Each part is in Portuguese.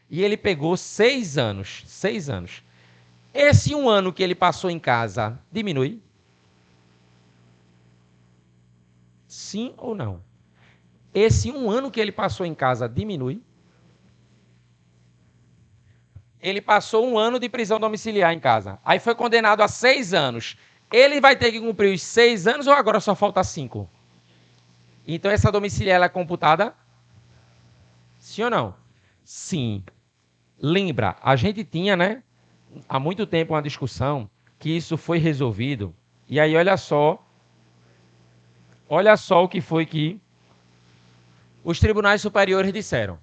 E ele pegou 6 anos. 6 anos. Esse 1 ano que ele passou em casa, diminui? Sim ou não? Esse 1 ano que ele passou em casa, diminui? Ele passou 1 ano de prisão domiciliar em casa. Aí foi condenado a 6 anos. Ele vai ter que cumprir os 6 anos ou agora só falta 5? Então essa domiciliar ela é computada? Sim ou não? Sim. Lembra, a gente tinha, né, há muito tempo uma discussão que isso foi resolvido. E aí olha só o que foi que os tribunais superiores disseram.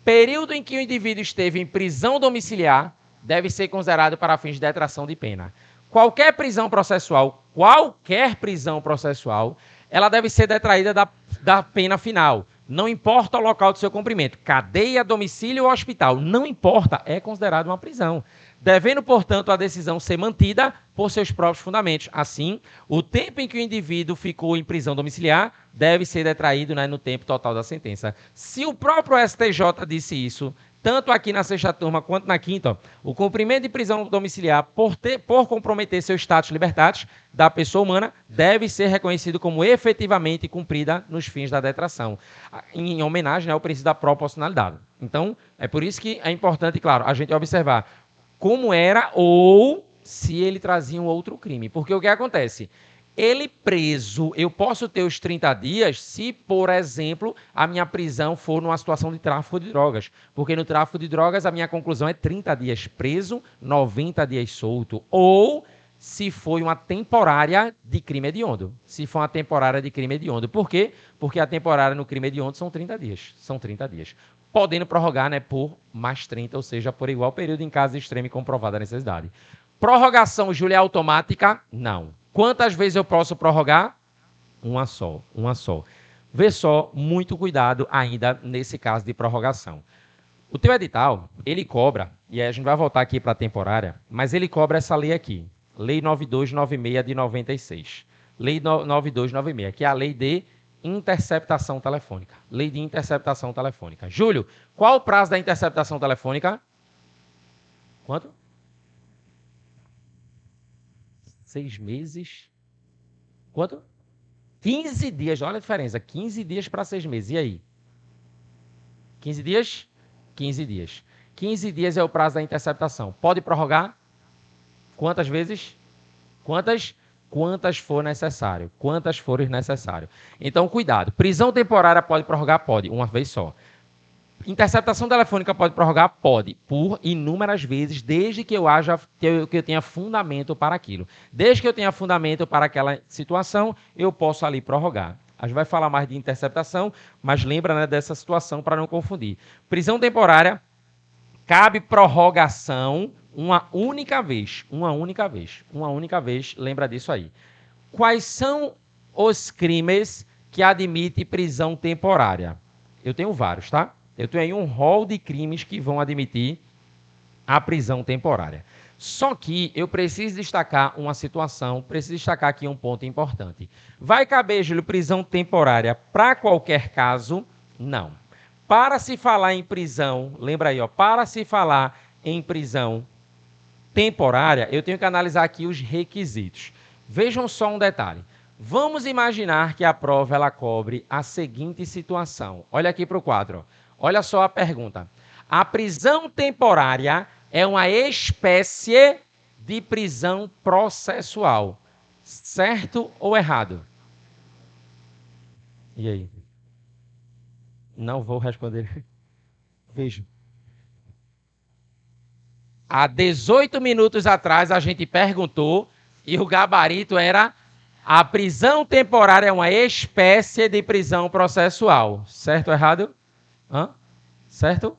Período em que o indivíduo esteve em prisão domiciliar deve ser considerado para fins de detração de pena. Qualquer prisão processual, ela deve ser detraída da pena final. Não importa o local do seu cumprimento. Cadeia, domicílio ou hospital. Não importa, é considerado uma prisão. Devendo, portanto, a decisão ser mantida por seus próprios fundamentos. Assim, o tempo em que o indivíduo ficou em prisão domiciliar deve ser detraído, né, no tempo total da sentença. Se o próprio STJ disse isso, tanto aqui na sexta turma quanto na quinta, ó, o cumprimento de prisão domiciliar por comprometer seu status libertatis da pessoa humana deve ser reconhecido como efetivamente cumprida nos fins da detração, em homenagem ao princípio da proporcionalidade. Então, é por isso que é importante, claro, a gente observar como era ou se ele trazia um outro crime. Porque o que acontece? Ele preso, eu posso ter os 30 dias se, por exemplo, a minha prisão for numa situação de tráfico de drogas. Porque no tráfico de drogas a minha conclusão é 30 dias preso, 90 dias solto. Ou se foi uma temporária de crime hediondo. Se for uma temporária de crime hediondo. Por quê? Porque a temporária no crime hediondo são 30 dias. São 30 dias. Podendo prorrogar, né, por mais 30, ou seja, por igual período em caso extremo e comprovada necessidade. Prorrogação, Júlia, é automática? Não. Quantas vezes eu posso prorrogar? Uma só, uma só. Vê só, muito cuidado ainda nesse caso de prorrogação. O teu edital, ele cobra, e aí a gente vai voltar aqui para a temporária, mas ele cobra essa lei aqui, Lei 9296 de 96. Lei 9296, que é a lei de interceptação telefônica. Lei de interceptação telefônica. Júlio, qual o prazo da interceptação telefônica? Quanto? 6 meses. Quanto? 15 dias. Olha a diferença. 15 dias para 6 meses. E aí? 15 dias? 15 dias. 15 dias é o prazo da interceptação. Pode prorrogar? Quantas vezes? Quantas for necessário. Quantas forem necessário. Então, cuidado. Prisão temporária pode prorrogar? Pode. Uma vez só. Interceptação telefônica pode prorrogar? Pode, por inúmeras vezes, desde que eu tenha fundamento para aquilo. Desde que eu tenha fundamento para aquela situação, eu posso ali prorrogar. A gente vai falar mais de interceptação, mas lembra, né, dessa situação para não confundir. Prisão temporária, cabe prorrogação uma única vez. Uma única vez. Uma única vez, lembra disso aí. Quais são os crimes que admitem prisão temporária? Eu tenho vários, tá? Eu tenho aí um rol de crimes que vão admitir a prisão temporária. Só que eu preciso destacar uma situação, preciso destacar aqui um ponto importante. Vai caber, Júlio, prisão temporária para qualquer caso? Não. Para se falar em prisão, lembra aí, ó, para se falar em prisão temporária, eu tenho que analisar aqui os requisitos. Vejam só um detalhe. Vamos imaginar que a prova ela cobre a seguinte situação. Olha aqui para o quadro. Olha só a pergunta. A prisão temporária é uma espécie de prisão processual. Certo ou errado? E aí? Não vou responder. Veja. Há 18 minutos atrás a gente perguntou e o gabarito era: a prisão temporária é uma espécie de prisão processual. Certo ou errado? Hã? Certo?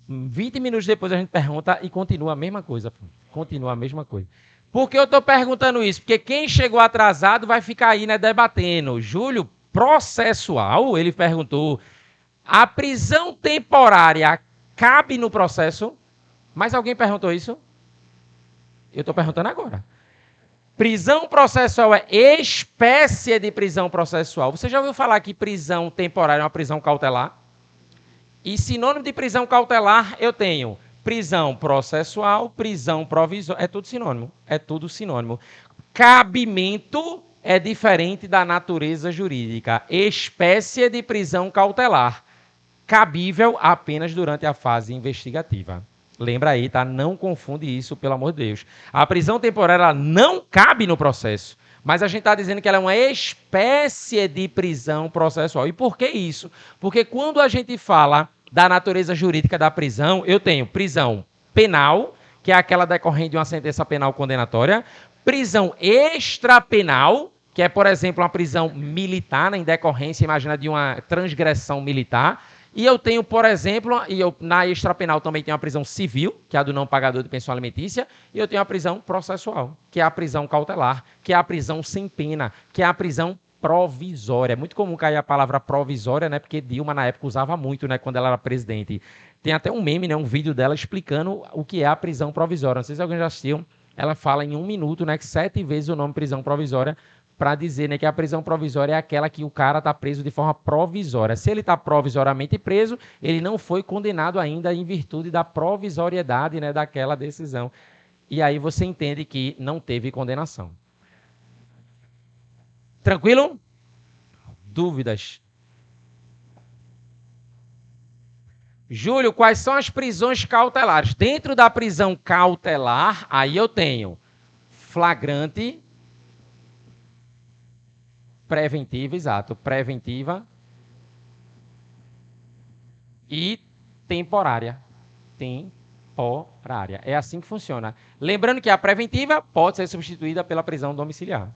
20 minutos depois a gente pergunta e continua a mesma coisa. Continua a mesma coisa. Por que eu estou perguntando isso? Porque quem chegou atrasado vai ficar aí, né, debatendo. Júlio, processual, ele perguntou. A prisão temporária cabe no processo? Mas alguém perguntou isso? Eu estou perguntando agora. Prisão processual é espécie de prisão processual. Você já ouviu falar que prisão temporária é uma prisão cautelar? E sinônimo de prisão cautelar eu tenho prisão processual, prisão provisória. É tudo sinônimo. É tudo sinônimo. Cabimento é diferente da natureza jurídica. Espécie de prisão cautelar. Cabível apenas durante a fase investigativa. Lembra aí, tá? Não confunde isso, pelo amor de Deus. A prisão temporária ela não cabe no processo, mas a gente está dizendo que ela é uma espécie de prisão processual. E por que isso? Porque quando a gente fala da natureza jurídica da prisão, eu tenho prisão penal, que é aquela decorrente de uma sentença penal condenatória, prisão extrapenal, que é, por exemplo, uma prisão militar, em decorrência, imagina, de uma transgressão militar. E eu tenho, por exemplo, na extrapenal também tenho a prisão civil, que é a do não pagador de pensão alimentícia, e eu tenho a prisão processual, que é a prisão cautelar, que é a prisão sem pena, que é a prisão provisória. É muito comum cair a palavra provisória, né? Porque Dilma, na época, usava muito, né? Quando ela era presidente. Tem até um meme, né? Um vídeo dela explicando o que é a prisão provisória. Não sei se alguém já assistiu. Ela fala em 1 minuto, né? Que 7 vezes o nome prisão provisória, para dizer, né, que a prisão provisória é aquela que o cara está preso de forma provisória. Se ele está provisoriamente preso, ele não foi condenado ainda em virtude da provisoriedade, né, daquela decisão. E aí você entende que não teve condenação. Tranquilo? Dúvidas? Júlio, quais são as prisões cautelares? Dentro da prisão cautelar, aí eu tenho flagrante, preventiva, exato, preventiva e temporária. Temporária. É assim que funciona. Lembrando que a preventiva pode ser substituída pela prisão domiciliar.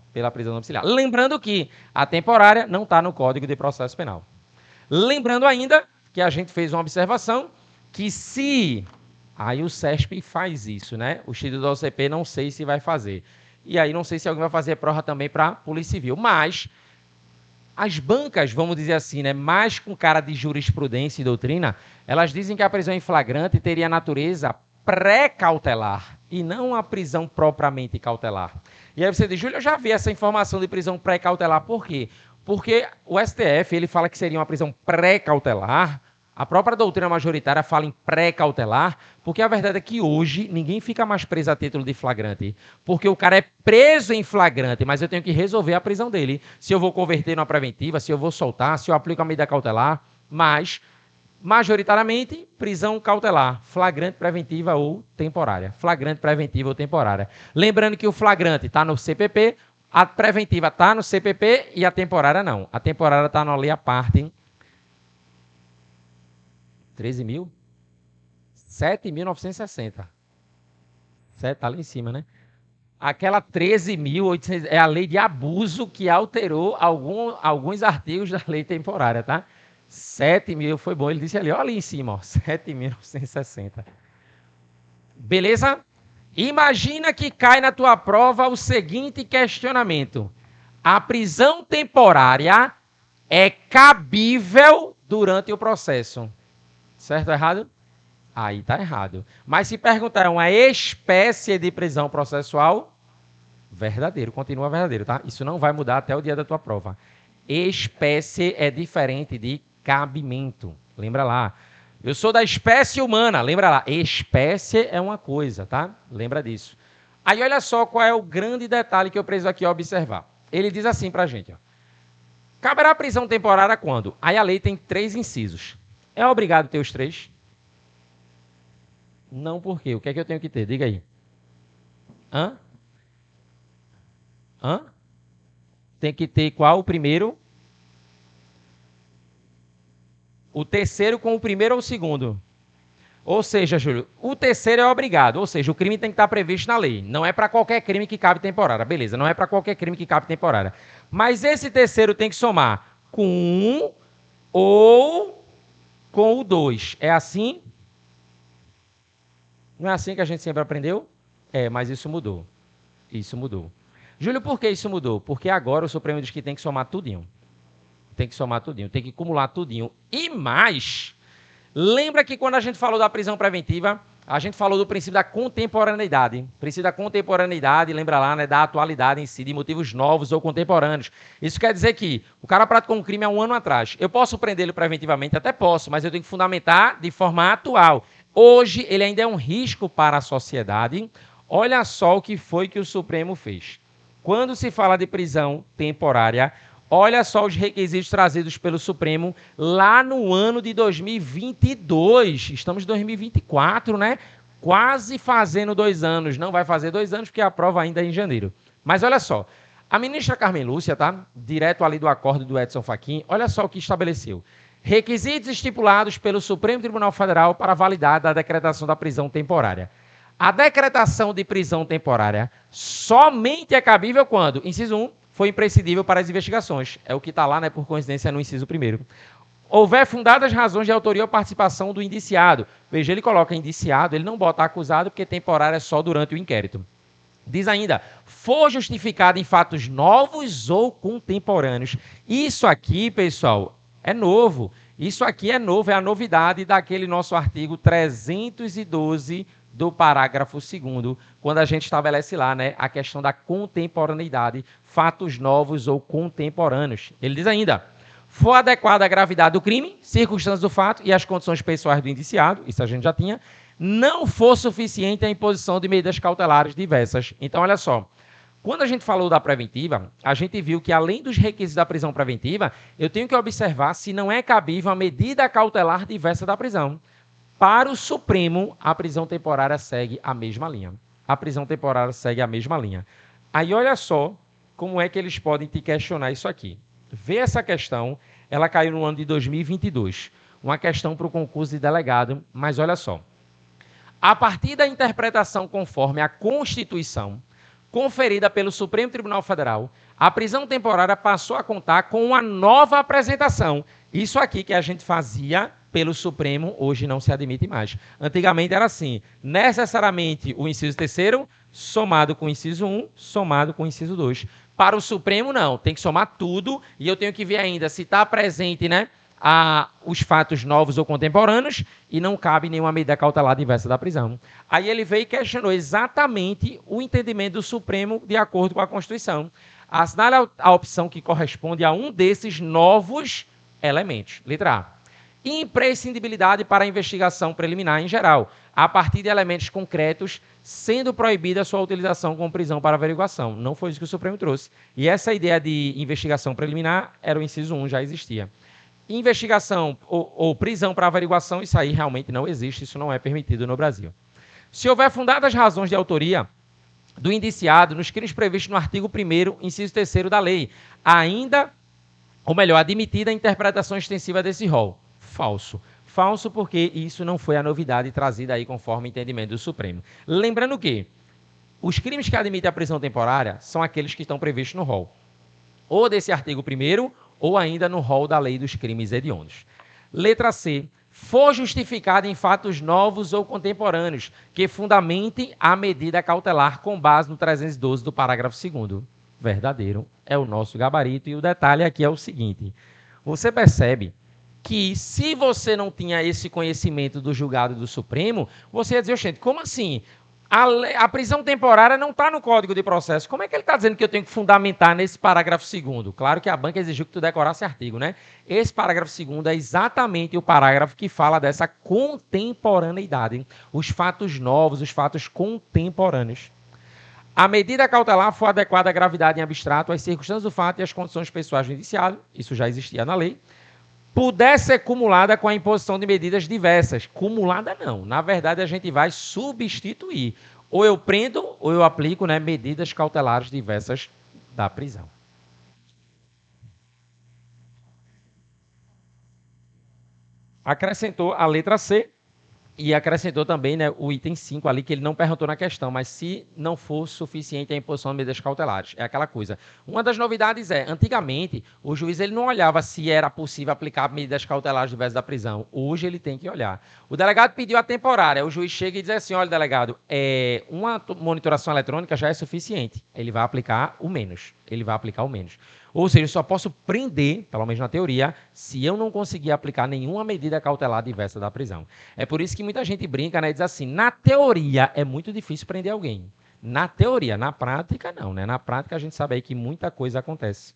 Lembrando que a temporária não está no Código de Processo Penal. Lembrando ainda que a gente fez uma observação que se... Aí o CESP faz isso, né? O Instituto da OCP não sei se vai fazer. E aí não sei se alguém vai fazer prova também para a Polícia Civil. Mas as bancas, vamos dizer assim, né, mais com cara de jurisprudência e doutrina, elas dizem que a prisão em flagrante teria natureza pré-cautelar e não a prisão propriamente cautelar. E aí você diz, Júlio, eu já vi essa informação de prisão pré-cautelar. Por quê? Porque o STF ele fala que seria uma prisão pré-cautelar. A própria doutrina majoritária fala em pré-cautelar, porque a verdade é que hoje ninguém fica mais preso a título de flagrante. Porque o cara é preso em flagrante, mas eu tenho que resolver a prisão dele. Se eu vou converter numa preventiva, se eu vou soltar, se eu aplico a medida cautelar. Mas, majoritariamente, prisão cautelar, flagrante, preventiva ou temporária. Flagrante, preventiva ou temporária. Lembrando que o flagrante está no CPP, a preventiva está no CPP e a temporária não. A temporária está na lei à parte. 13 mil? 7.960. Está lá em cima, né? Aquela 13.800 é a lei de abuso que alterou alguns artigos da lei temporária, tá? 7 mil, foi bom. Ele disse ali, olha ali em cima, ó, 7.960. Beleza? Imagina que cai na tua prova o seguinte questionamento. A prisão temporária é cabível durante o processo. Certo ou errado? Aí está errado. Mas se perguntar uma espécie de prisão processual, verdadeiro, continua verdadeiro, tá? Isso não vai mudar até o dia da tua prova. Espécie é diferente de cabimento. Lembra lá. Eu sou da espécie humana, lembra lá. Espécie é uma coisa, tá? Lembra disso. Aí olha só qual é o grande detalhe que eu preciso aqui observar. Ele diz assim pra gente, ó. Caberá prisão temporária quando? Aí a lei tem 3 incisos. É obrigado a ter os 3? Não, por quê? O que é que eu tenho que ter? Diga aí. Hã? Tem que ter qual o primeiro? O terceiro com o primeiro ou o segundo? Ou seja, Júlio, o terceiro é obrigado. Ou seja, o crime tem que estar previsto na lei. Não é para qualquer crime que cabe temporária. Beleza, não é para qualquer crime que cabe temporária. Mas esse terceiro tem que somar com 1 ou com o 2. É assim? Não é assim que a gente sempre aprendeu? É, mas isso mudou. Isso mudou. Júlio, por que isso mudou? Porque agora o Supremo diz que tem que somar tudinho. Tem que somar tudinho, tem que acumular tudinho. E mais, lembra que quando a gente falou da prisão preventiva, a gente falou do princípio da contemporaneidade. O princípio da contemporaneidade, lembra lá, né, da atualidade em si, de motivos novos ou contemporâneos. Isso quer dizer que o cara praticou um crime há um ano atrás. Eu posso prendê-lo preventivamente? Até posso, mas eu tenho que fundamentar de forma atual. Hoje, ele ainda é um risco para a sociedade. Olha só o que foi que o Supremo fez. Quando se fala de prisão temporária, olha só os requisitos trazidos pelo Supremo lá no ano de 2022. Estamos em 2024, né? Quase fazendo 2 anos. Não vai fazer 2 anos, porque a prova ainda é em janeiro. Mas olha só, a ministra Carmen Lúcia, tá? Direto ali do acordo do Edson Fachin, olha só o que estabeleceu. Requisitos estipulados pelo Supremo Tribunal Federal para a validade da decretação da prisão temporária. A decretação de prisão temporária somente é cabível quando, inciso 1, foi imprescindível para as investigações. É o que está lá, né, por coincidência, no inciso 1º. Houver fundadas razões de autoria ou participação do indiciado. Veja, ele coloca indiciado, ele não bota acusado, porque temporário é só durante o inquérito. Diz ainda, for justificado em fatos novos ou contemporâneos. Isso aqui, pessoal, é novo. Isso aqui é novo, é a novidade daquele nosso artigo 312 do parágrafo 2º, quando a gente estabelece lá, né, a questão da contemporaneidade, fatos novos ou contemporâneos. Ele diz ainda, for adequada a gravidade do crime, circunstâncias do fato e as condições pessoais do indiciado, isso a gente já tinha, não for suficiente a imposição de medidas cautelares diversas. Então, olha só, quando a gente falou da preventiva, a gente viu que, além dos requisitos da prisão preventiva, eu tenho que observar se não é cabível a medida cautelar diversa da prisão. Para o Supremo, a prisão temporária segue a mesma linha. A prisão temporária segue a mesma linha. Aí, olha só como é que eles podem te questionar isso aqui. Vê essa questão, ela caiu no ano de 2022. Uma questão para o concurso de delegado, mas olha só. A partir da interpretação conforme a Constituição, conferida pelo Supremo Tribunal Federal, a prisão temporária passou a contar com uma nova apresentação. Isso aqui que a gente fazia pelo Supremo, hoje não se admite mais. Antigamente era assim, necessariamente o inciso 3º somado com o inciso 1, somado com o inciso 2. Para o Supremo, não, tem que somar tudo, e eu tenho que ver ainda se está presente, né, os fatos novos ou contemporâneos, e não cabe nenhuma medida cautelar diversa da prisão. Aí ele veio e questionou exatamente o entendimento do Supremo de acordo com a Constituição. Assinale a opção que corresponde a um desses novos elementos. Letra A. Imprescindibilidade para a investigação preliminar em geral, a partir de elementos concretos, sendo proibida a sua utilização como prisão para averiguação. Não foi isso que o Supremo trouxe. E essa ideia de investigação preliminar era o inciso 1, já existia. Investigação ou prisão para averiguação, isso aí realmente não existe, isso não é permitido no Brasil. Se houver fundadas razões de autoria do indiciado nos crimes previstos no artigo 1º, inciso 3º da lei, ainda, ou melhor, admitida a interpretação extensiva desse rol. Falso. Falso porque isso não foi a novidade trazida aí conforme o entendimento do Supremo. Lembrando que os crimes que admitem a prisão temporária são aqueles que estão previstos no rol. Ou desse artigo 1º, ou ainda no rol da lei dos crimes hediondos. Letra C. For justificada em fatos novos ou contemporâneos, que fundamentem a medida cautelar com base no 312 do parágrafo 2º. Verdadeiro é o nosso gabarito. E o detalhe aqui é o seguinte. Você percebe que se você não tinha esse conhecimento do julgado do Supremo, você ia dizer, gente, como assim? A prisão temporária não está no Código de Processo. Como é que ele está dizendo que eu tenho que fundamentar nesse parágrafo 2º? Claro que a banca exigiu que tu decorasse artigo, né? Esse parágrafo 2º é exatamente o parágrafo que fala dessa contemporaneidade, hein? Os fatos novos, os fatos contemporâneos. A medida cautelar for adequada à gravidade em abstrato, às circunstâncias do fato e às condições pessoais do indiciado, isso já existia na lei, puder ser cumulada com a imposição de medidas diversas. Cumulada não. Na verdade, a gente vai substituir. Ou eu prendo, ou eu aplico, né, medidas cautelares diversas da prisão. Acrescentou a letra C e acrescentou também, né, o item 5 ali, que ele não perguntou na questão, mas se não for suficiente a imposição de medidas cautelares. É aquela coisa. Uma das novidades é, antigamente, o juiz ele não olhava se era possível aplicar medidas cautelares diversas da prisão. Hoje ele tem que olhar. O delegado pediu a temporária, o juiz chega e diz assim, olha, delegado, uma monitoração eletrônica já é suficiente. Ele vai aplicar o menos. ele vai aplicar o menos. Ou seja, eu só posso prender, pelo menos na teoria, se eu não conseguir aplicar nenhuma medida cautelar diversa da prisão. É por isso que muita gente brinca, né, e diz assim, na teoria é muito difícil prender alguém. Na teoria, na prática não, né? Na prática a gente sabe aí que muita coisa acontece.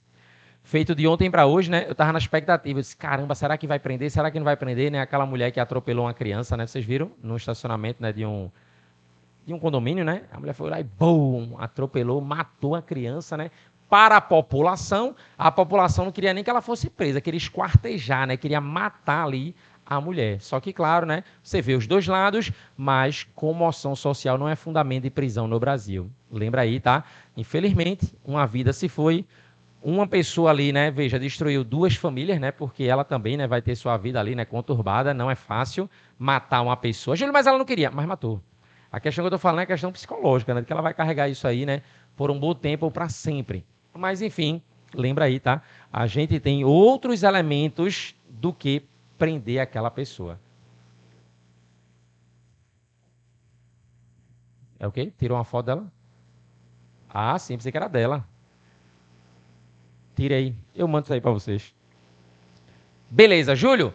Feito de ontem para hoje, né? Eu estava na expectativa, eu disse, caramba, será que vai prender? Será que não vai prender, né? Aquela mulher que atropelou uma criança, né? Vocês viram? No estacionamento, né, de um condomínio, né? A mulher foi lá e, bum, atropelou, matou a criança, né? Para a população não queria nem que ela fosse presa, queria esquartejar, né? Queria matar ali a mulher. Só que, claro, né? Você vê os dois lados, mas comoção social não é fundamento de prisão no Brasil. Lembra aí, tá? Infelizmente, uma vida se foi. Uma pessoa ali, né, veja, destruiu duas famílias, né, porque ela também, né, vai ter sua vida ali, né, conturbada, não é fácil matar uma pessoa. Júlio, mas ela não queria, mas matou. A questão que eu estou falando é a questão psicológica, né, de que ela vai carregar isso aí, né, por um bom tempo ou para sempre. Mas, enfim, lembra aí, tá? A gente tem outros elementos do que prender aquela pessoa. É o quê? Tirou uma foto dela? Ah, sim, pensei que era dela. Tira aí. Eu mando isso aí para vocês. Beleza, Júlio?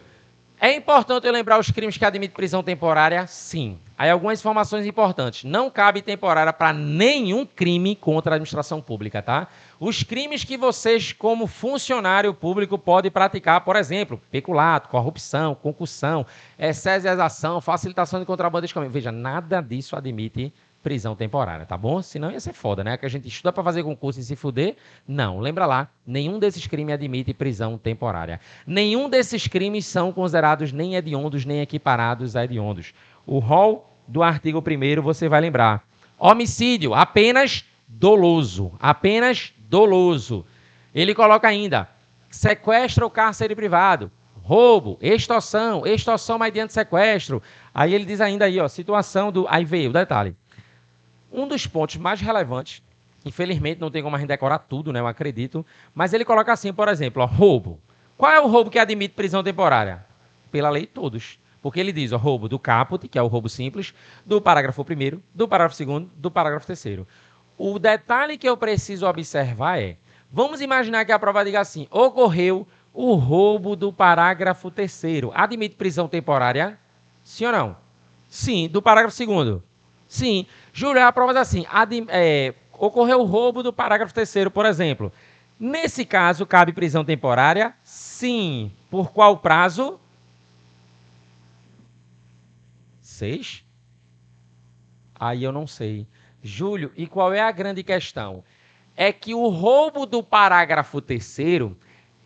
É importante eu lembrar os crimes que admitem prisão temporária? Sim. Aí algumas informações importantes. Não cabe temporária para nenhum crime contra a administração pública, tá? Os crimes que vocês, como funcionário público, podem praticar, por exemplo, peculato, corrupção, concussão, excesso de exação, facilitação de contrabando de caminho. Veja, nada disso admite prisão temporária, tá bom? Senão ia ser foda, né? Que a gente estuda para fazer concurso e se fuder. Não, lembra lá, nenhum desses crimes admite prisão temporária. Nenhum desses crimes são considerados nem hediondos, nem equiparados a hediondos. O rol do artigo 1º você vai lembrar. Homicídio, apenas doloso. Apenas doloso. Ele coloca ainda, sequestro ou cárcere privado. Roubo, extorsão mediante sequestro. Aí ele diz ainda aí, ó, situação do... Aí veio o detalhe. Um dos pontos mais relevantes, infelizmente não tem como a gente decorar tudo, né, eu acredito, mas ele coloca assim, por exemplo, ó, roubo. Qual é o roubo que admite prisão temporária? Pela lei, todos. Porque ele diz, ó, roubo do caput, que é o roubo simples, do parágrafo 1º, do parágrafo 2º, do parágrafo 3º. O detalhe que eu preciso observar é, vamos imaginar que a prova diga assim, ocorreu o roubo do parágrafo 3º. Admite prisão temporária? Sim ou não? Sim. Do parágrafo 2º? Sim. Júlio, a prova diz assim, ocorreu o roubo do parágrafo 3º, por exemplo. Nesse caso, cabe prisão temporária? Sim. Por qual prazo? 6? Aí eu não sei. Júlio, e qual é a grande questão? É que o roubo do parágrafo 3º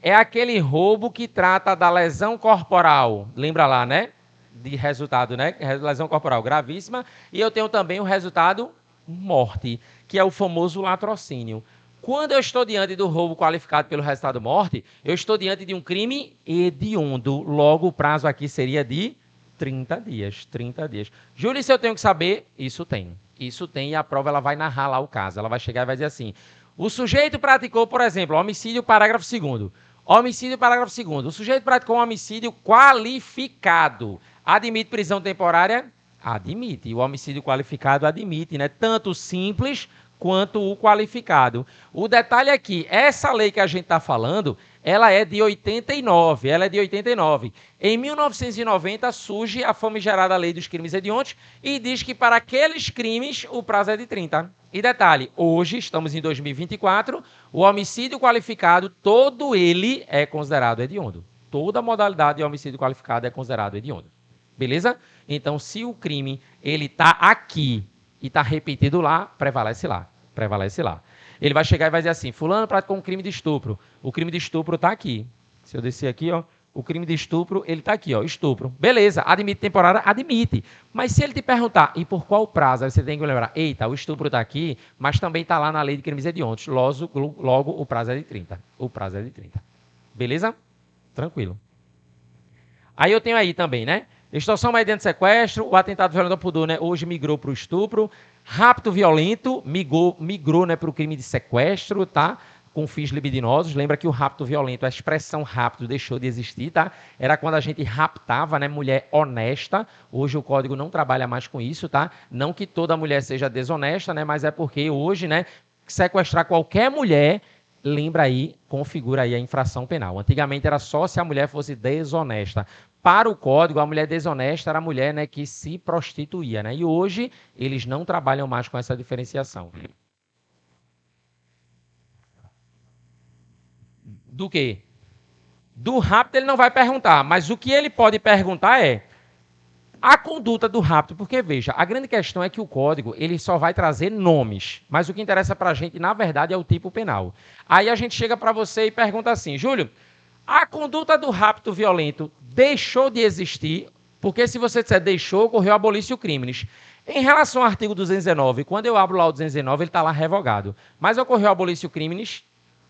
é aquele roubo que trata da lesão corporal. Lembra lá, né? De resultado, né? Lesão corporal gravíssima. E eu tenho também o resultado morte, que é o famoso latrocínio. Quando eu estou diante do roubo qualificado pelo resultado morte, eu estou diante de um crime hediondo. Logo, o prazo aqui seria de 30 dias. 30 dias. Júlio, se eu tenho que saber, isso tem. Isso tem e a prova ela vai narrar lá o caso. Ela vai chegar e vai dizer assim, o sujeito praticou, por exemplo, homicídio, parágrafo 2º. Homicídio, parágrafo 2º. O sujeito praticou um homicídio qualificado. Admite prisão temporária? Admite. E o homicídio qualificado admite, né? Tanto o simples quanto o qualificado. O detalhe é que essa lei que a gente está falando, ela é de 89. Ela é de 89. Em 1990 surge a famigerada lei dos crimes hediondos e diz que para aqueles crimes o prazo é de 30. E detalhe, hoje, estamos em 2024, o homicídio qualificado, todo ele é considerado hediondo. Toda modalidade de homicídio qualificado é considerado hediondo. Beleza? Então, se o crime ele está aqui e está repetido lá, prevalece lá. Prevalece lá. Ele vai chegar e vai dizer assim, fulano praticou um crime de estupro. O crime de estupro está aqui. Se eu descer aqui, ó, o crime de estupro, ele está aqui, ó, estupro. Beleza, admite temporária? Admite. Mas se ele te perguntar, e por qual prazo? Aí você tem que lembrar, eita, o estupro está aqui, mas também está lá na lei de crimes hediondos. Logo, o prazo é de 30. O prazo é de 30. Beleza? Tranquilo. Aí eu tenho aí também, né? Extorsão mediante sequestro, o atentado violento ao pudor, né? Hoje migrou para o estupro. Rapto violento, migrou né, para o crime de sequestro, tá? Com fins libidinosos. Lembra que o rapto violento, a expressão rapto deixou de existir, tá? Era quando a gente raptava, né, mulher honesta. Hoje o código não trabalha mais com isso, tá? Não que toda mulher seja desonesta, né? Mas é porque hoje, né, sequestrar qualquer mulher lembra aí, configura aí a infração penal. Antigamente era só se a mulher fosse desonesta. Para o Código, a mulher desonesta era a mulher, né, que se prostituía, né? E hoje eles não trabalham mais com essa diferenciação. Do quê? Do rapto ele não vai perguntar, mas o que ele pode perguntar é a conduta do rapto, porque veja, a grande questão é que o código ele só vai trazer nomes, mas o que interessa para a gente, na verdade, é o tipo penal. Aí a gente chega para você e pergunta assim, Júlio, a conduta do rapto violento deixou de existir, porque se você disser deixou, ocorreu abolício crimes. Em relação ao artigo 219, quando eu abro lá o 219, ele está lá revogado. Mas ocorreu abolício crimes?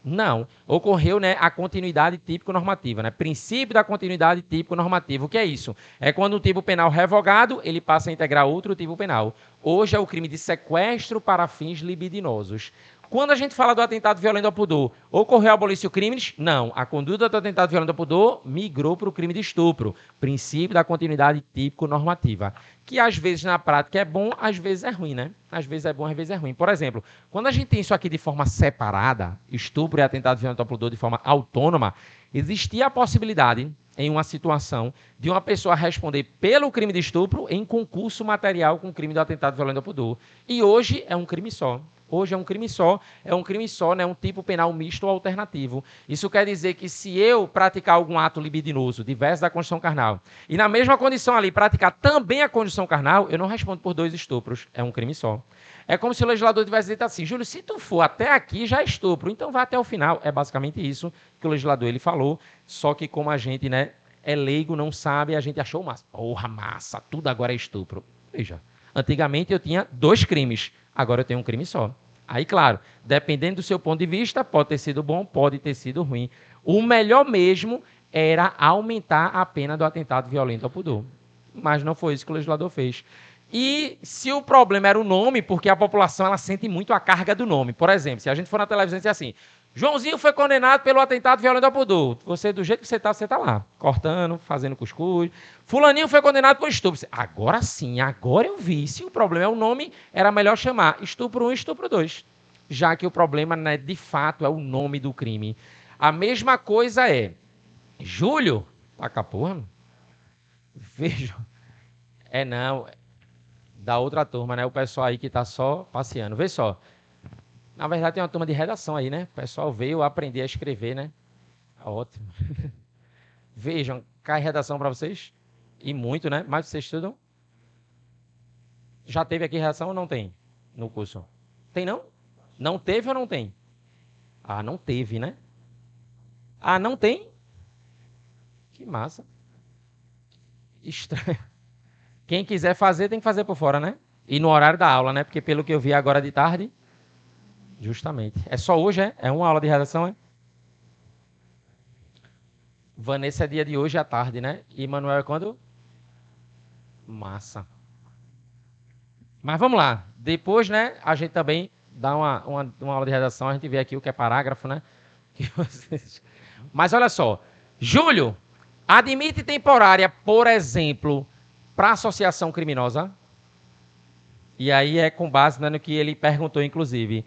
Não. Ocorreu, né, a continuidade típico-normativa, né? Princípio da continuidade típico-normativa. O que é isso? É quando um tipo penal revogado, ele passa a integrar outro tipo penal. Hoje é o crime de sequestro para fins libidinosos. Quando a gente fala do atentado violento ao pudor, ocorreu abolício crimes? Não. A conduta do atentado violento ao pudor migrou para o crime de estupro. Princípio da continuidade típico-normativa. Que às vezes na prática é bom, às vezes é ruim, né? Às vezes é bom, às vezes é ruim. Por exemplo, quando a gente tem isso aqui de forma separada, estupro e atentado violento ao pudor de forma autônoma, existia a possibilidade, em uma situação, de uma pessoa responder pelo crime de estupro em concurso material com o crime do atentado violento ao pudor. E hoje é um crime só. Hoje é um crime só, né? Um tipo penal misto ou alternativo. Isso quer dizer que se eu praticar algum ato libidinoso, diverso da condição carnal, e na mesma condição ali praticar também a condição carnal, eu não respondo por 2 estupros, é um crime só. É como se o legislador tivesse dito assim, Júlio, se tu for até aqui já é estupro, então vá até o final. É basicamente isso que o legislador ele falou, só que como a gente, né, é leigo, não sabe, a gente achou massa. Porra, massa, tudo agora é estupro. Veja, antigamente eu tinha 2 crimes, agora eu tenho um crime só. Aí, claro, dependendo do seu ponto de vista, pode ter sido bom, pode ter sido ruim. O melhor mesmo era aumentar a pena do atentado violento ao pudor. Mas não foi isso que o legislador fez. E se o problema era o nome, porque a população ela sente muito a carga do nome. Por exemplo, se a gente for na televisão e dizer assim, Joãozinho foi condenado pelo atentado violento ao pudor. Você, do jeito que você está lá, cortando, fazendo cuscuz. Fulaninho foi condenado por estupro. Agora sim, agora eu vi. Se o problema é o nome, era melhor chamar estupro 1 e estupro 2. Já que o problema, né, de fato, é o nome do crime. A mesma coisa é, Júlio, taca porra, veja, não, da outra turma, né, o pessoal aí que está só passeando. Vê só. Na verdade, tem uma turma de redação aí, né? O pessoal veio aprender a escrever, né? Ótimo. Vejam, cai redação para vocês? E muito, né? Mas vocês estudam? Já teve aqui redação ou não tem no curso? Tem não? Não teve ou não tem? Ah, não teve, né? Ah, não tem? Que massa. Estranho. Quem quiser fazer, tem que fazer por fora, né? E no horário da aula, né? Porque pelo que eu vi agora de tarde... Justamente. É só hoje, é? É uma aula de redação, é? Vanessa é dia de hoje à tarde, né? E Manuel é quando? Massa. Mas vamos lá. Depois, né, a gente também dá uma aula de redação, a gente vê aqui o que é parágrafo, né? Mas olha só. Júlio, admite temporária, por exemplo, para associação criminosa? E aí é com base, né, no que ele perguntou, inclusive.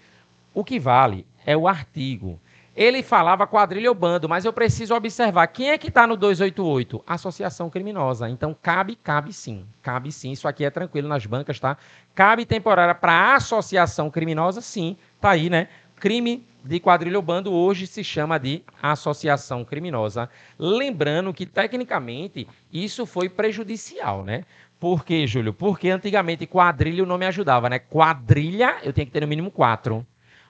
O que vale é o artigo. Ele falava quadrilha ou bando, mas eu preciso observar quem é que está no 288? Associação criminosa. Então, cabe sim. Cabe sim. Isso aqui é tranquilo nas bancas, tá? Cabe temporária para associação criminosa? Sim. Tá aí, né? Crime de quadrilha ou bando hoje se chama de associação criminosa. Lembrando que, tecnicamente, isso foi prejudicial, né? Por quê, Júlio? Porque antigamente quadrilha não me ajudava, né? Quadrilha, eu tenho que ter no mínimo 4.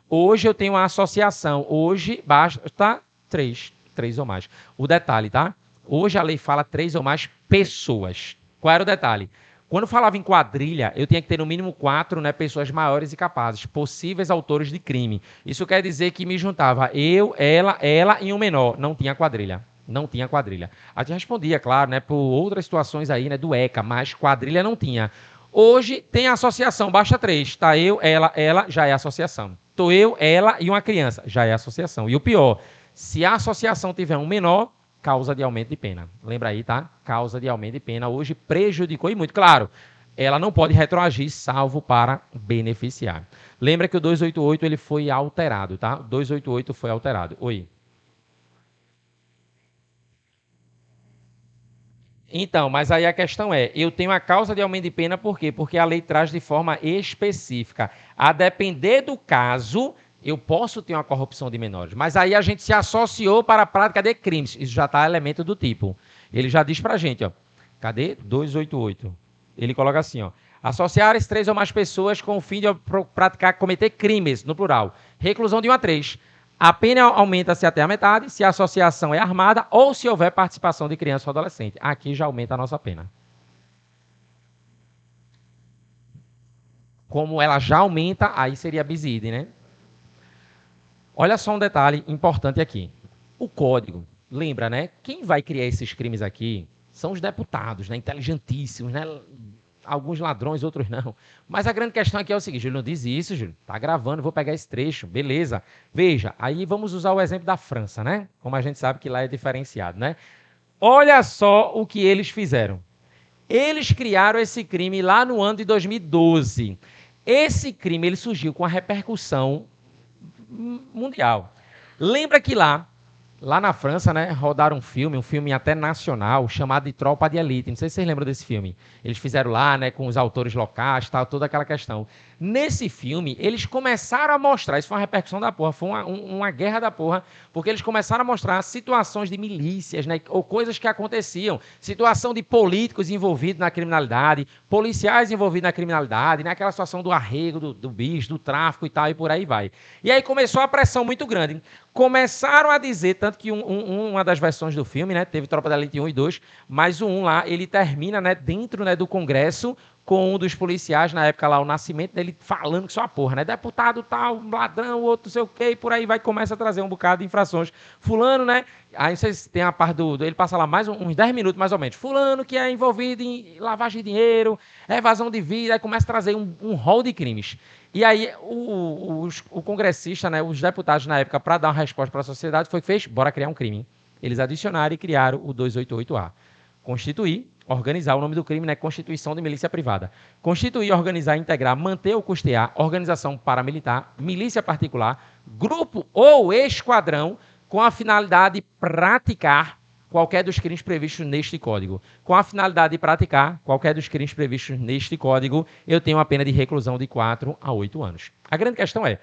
Hoje eu tenho uma associação. Hoje basta 3 ou mais. O detalhe, tá? Hoje a lei fala 3 ou mais pessoas. Qual era o detalhe? Quando falava em quadrilha, eu tinha que ter no mínimo 4, né, pessoas maiores e capazes, possíveis autores de crime. Isso quer dizer que me juntava eu, ela e um menor. Não tinha quadrilha. Não tinha quadrilha. A gente respondia, claro, né, por outras situações aí, né, do ECA, mas quadrilha não tinha. Hoje tem associação, basta 3. Tá eu, ela, já é associação. Tô eu, ela e uma criança, já é associação. E o pior, se a associação tiver um menor, causa de aumento de pena. Lembra aí, tá? Causa de aumento de pena. Hoje prejudicou e muito. Claro, ela não pode retroagir salvo para beneficiar. Lembra que o 288 ele foi alterado, tá? O 288 foi alterado. Oi. Então, mas aí a questão é, eu tenho a causa de aumento de pena por quê? Porque a lei traz de forma específica. A depender do caso, eu posso ter uma corrupção de menores. Mas aí a gente se associou para a prática de crimes. Isso já está elemento do tipo. Ele já diz para a gente, ó. Cadê? 288. Ele coloca assim, ó. Associar-se 3 ou mais pessoas com o fim de praticar, cometer crimes, no plural. Reclusão de 1 a 3. A pena aumenta-se até a metade se a associação é armada ou se houver participação de criança ou adolescente. Aqui já aumenta a nossa pena. Como ela já aumenta, aí seria bis idem, né? Olha só um detalhe importante aqui. O código, lembra, né? Quem vai criar esses crimes aqui são os deputados, né? Inteligentíssimos, né? Alguns ladrões, outros não. Mas a grande questão aqui é o seguinte, Júlio, não diz isso, Júlio. Tá gravando, vou pegar esse trecho, beleza. Veja, aí vamos usar o exemplo da França, né? Como a gente sabe que lá é diferenciado, né? Olha só o que eles fizeram. Eles criaram esse crime lá no ano de 2012. Esse crime ele surgiu com a repercussão mundial. Lembra que lá na França, né, rodaram um filme até nacional, chamado de Tropa de Elite. Não sei se vocês lembram desse filme. Eles fizeram lá, né, com os autores locais, tal, toda aquela questão. Nesse filme, eles começaram a mostrar, isso foi uma repercussão da porra, foi uma guerra da porra, porque eles começaram a mostrar situações de milícias, né, ou coisas que aconteciam, situação de políticos envolvidos na criminalidade, policiais envolvidos na criminalidade, naquela situação do arrego, do bicho, do tráfico e tal, e por aí vai. E aí começou a pressão muito grande. Começaram a dizer, tanto que uma das versões do filme, né, teve Tropa da Elite 1 e 2, mas o 1 lá, ele termina, né, dentro, né, do Congresso, com um dos policiais, na época lá, o Nascimento, dele falando que só a porra, né, deputado tal, ladrão, outro não sei o quê, e por aí vai, começa a trazer um bocado de infrações. Fulano, né, aí vocês têm a parte ele passa lá mais uns 10 minutos, mais ou menos. Fulano que é envolvido em lavagem de dinheiro, evasão de vida, aí começa a trazer um rol de crimes. E aí o congressista, né, os deputados na época, para dar uma resposta para a sociedade, foi que fez, bora criar um crime. Eles adicionaram e criaram o 288A. Constituir, organizar, o nome do crime, né, Constituição de Milícia Privada. Constituir, organizar, integrar, manter ou custear, organização paramilitar, milícia particular, grupo ou esquadrão, com a finalidade de praticar qualquer dos crimes previstos neste código. Com a finalidade de praticar qualquer dos crimes previstos neste código, eu tenho uma pena de reclusão de 4 a 8 anos. A grande questão é,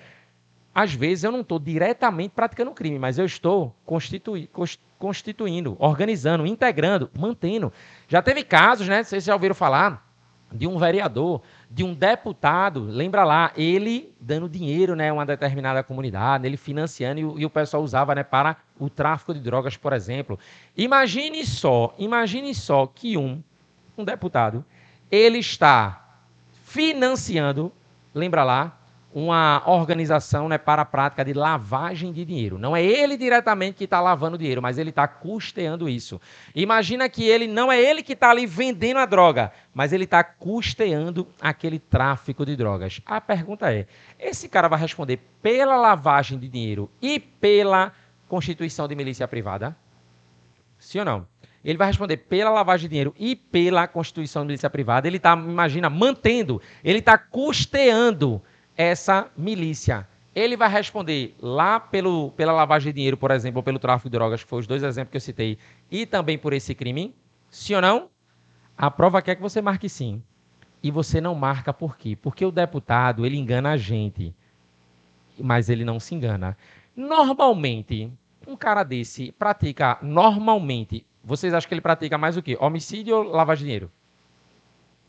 às vezes eu não estou diretamente praticando um crime, mas eu estou constituindo, organizando, integrando, mantendo. Já teve casos, né? Vocês já ouviram falar de um vereador, de um deputado, lembra lá, ele dando dinheiro, né, a uma determinada comunidade, ele financiando e o pessoal usava, né, para o tráfico de drogas, por exemplo. Imagine só que um deputado, ele está financiando, lembra lá, uma organização, né, para a prática de lavagem de dinheiro. Não é ele diretamente que está lavando dinheiro, mas ele está custeando isso. Imagina que ele não é ele que está ali vendendo a droga, mas ele está custeando aquele tráfico de drogas. A pergunta é, esse cara vai responder pela lavagem de dinheiro e pela constituição de milícia privada? Sim ou não? Ele vai responder pela lavagem de dinheiro e pela constituição de milícia privada. Ele está, imagina, mantendo, ele está custeando essa milícia. Ele vai responder lá pela lavagem de dinheiro, por exemplo, ou pelo tráfico de drogas, que foram os 2 exemplos que eu citei, e também por esse crime? Sim ou não? A prova quer que você marque sim. E você não marca por quê? Porque o deputado, ele engana a gente, mas ele não se engana. Normalmente, um cara desse pratica normalmente, vocês acham que ele pratica mais o quê? Homicídio ou lavagem de dinheiro?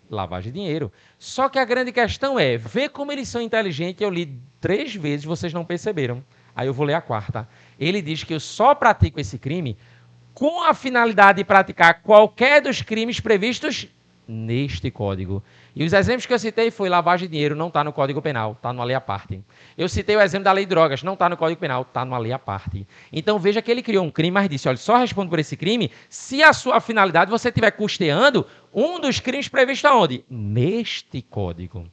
Lavagem de dinheiro. Só que a grande questão é, vê como eles são inteligentes, eu li 3 vezes, vocês não perceberam. Aí eu vou ler a 4ª. Ele diz que eu só pratico esse crime com a finalidade de praticar qualquer dos crimes previstos neste código. E os exemplos que eu citei foi lavagem de dinheiro, não está no Código Penal, está numa lei à parte. Eu citei o exemplo da lei de drogas, não está no Código Penal, está numa lei à parte. Então veja que ele criou um crime, mas disse, olha, só respondo por esse crime se a sua finalidade você estiver custeando um dos crimes previstos aonde? Neste código.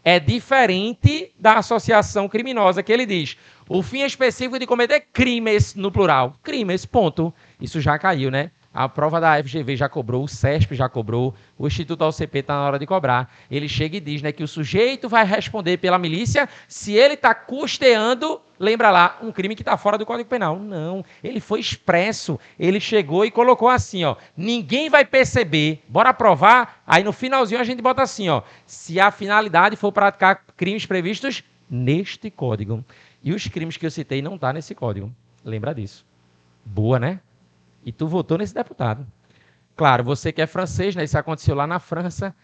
É diferente da associação criminosa, que ele diz, o fim específico de cometer crimes, no plural. Crimes, ponto. Isso já caiu, né? A prova da FGV já cobrou, o CESP já cobrou, o Instituto AUCP está na hora de cobrar. Ele chega e diz, né, que o sujeito vai responder pela milícia se ele está custeando, lembra lá, um crime que está fora do Código Penal. Não, ele foi expresso. Ele chegou e colocou assim, ó, ninguém vai perceber, bora aprovar, aí no finalzinho a gente bota assim, ó, se a finalidade for praticar crimes previstos neste código. E os crimes que eu citei não estão nesse código. Lembra disso. Boa, né? E tu votou nesse deputado. Claro, você que é francês, né? Isso aconteceu lá na França.